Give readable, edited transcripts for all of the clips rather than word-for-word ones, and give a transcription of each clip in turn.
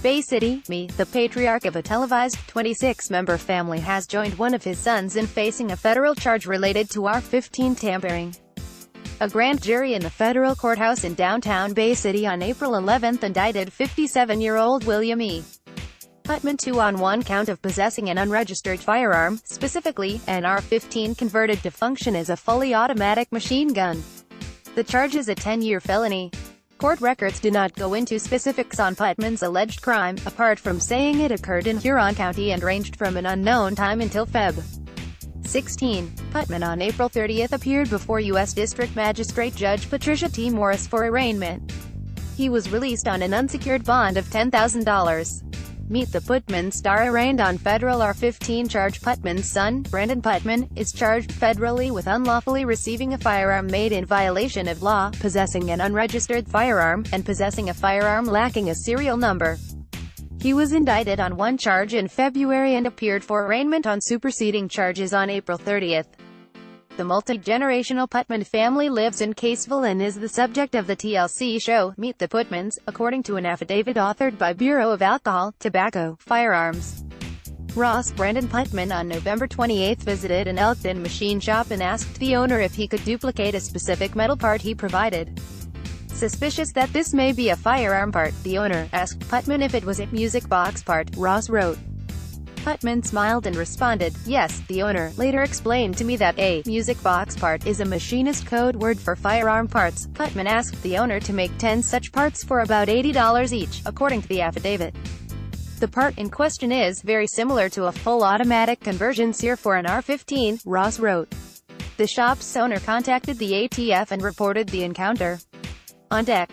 Bay City, Meet the patriarch of a televised 26-member family has joined one of his sons in facing a federal charge related to AR-15 tampering. A grand jury in the federal courthouse in downtown Bay City on April 11 indicted 57-year-old William E. Putman II on one count of possessing an unregistered firearm, specifically, an AR-15 converted to function as a fully automatic machine gun. The charge is a 10-year felony. Court records do not go into specifics on Putman's alleged crime, apart from saying it occurred in Huron County and ranged from an unknown time until Feb. 16. Putman on April 30 appeared before U.S. District Magistrate Judge Patricia T. Morris for arraignment. He was released on an unsecured bond of $10,000. Meet the Putmans star arraigned on federal AR-15 charge. Putman's son, Brandon Putman, is charged federally with unlawfully receiving a firearm made in violation of law, possessing an unregistered firearm, and possessing a firearm lacking a serial number. He was indicted on one charge in February and appeared for arraignment on superseding charges on April 30. The multi-generational Putman family lives in Caseville and is the subject of the TLC show, Meet the Putmans, according to an affidavit authored by Bureau of Alcohol, Tobacco, Firearms. Ross Brandon Putman on November 28 visited an Elkton machine shop and asked the owner if he could duplicate a specific metal part he provided. Suspicious that this may be a firearm part, the owner asked Putman if it was a music box part, Ross wrote. Putman smiled and responded, "Yes." The owner later explained to me that a music box part is a machinist code word for firearm parts. Putman asked the owner to make 10 such parts for about $80 each, according to the affidavit. The part in question is very similar to a full automatic conversion sear for an AR-15, Ross wrote. The shop's owner contacted the ATF and reported the encounter. On deck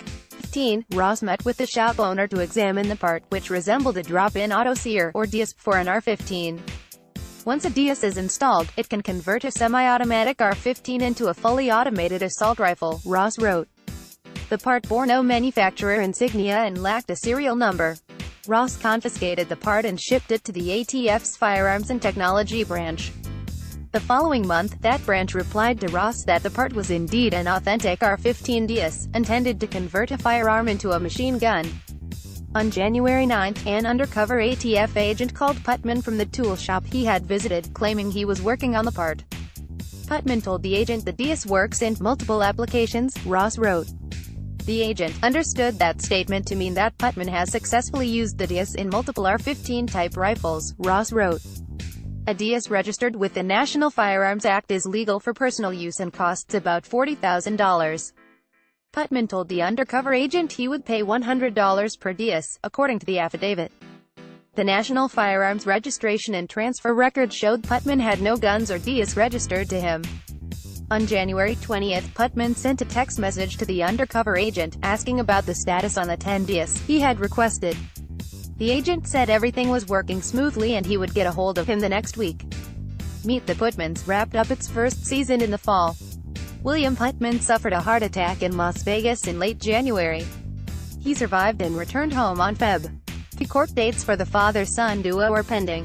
15, Ross met with the shop owner to examine the part, which resembled a drop-in auto sear, or DIS, for an AR-15. Once a DIS is installed, it can convert a semi-automatic AR-15 into a fully automated assault rifle, Ross wrote. The part bore no manufacturer insignia and lacked a serial number. Ross confiscated the part and shipped it to the ATF's Firearms and Technology branch. The following month, that branch replied to Ross that the part was indeed an authentic AR-15 DIS, intended to convert a firearm into a machine gun. On January 9, an undercover ATF agent called Putman from the tool shop he had visited, claiming he was working on the part. Putman told the agent the DIS works in multiple applications, Ross wrote. The agent understood that statement to mean that Putman has successfully used the DIS in multiple AR-15 type rifles, Ross wrote. A DIS registered with the National Firearms Act is legal for personal use and costs about $40,000. Putman told the undercover agent he would pay $100 per DIS, according to the affidavit. The National Firearms Registration and Transfer record showed Putman had no guns or DIS registered to him. On January 20, Putman sent a text message to the undercover agent, asking about the status on the 10 DIS he had requested. The agent said everything was working smoothly and he would get a hold of him the next week. Meet the Putmans wrapped up its first season in the fall. William Putman suffered a heart attack in Las Vegas in late January. He survived and returned home on Feb. The court dates for the father-son duo are pending.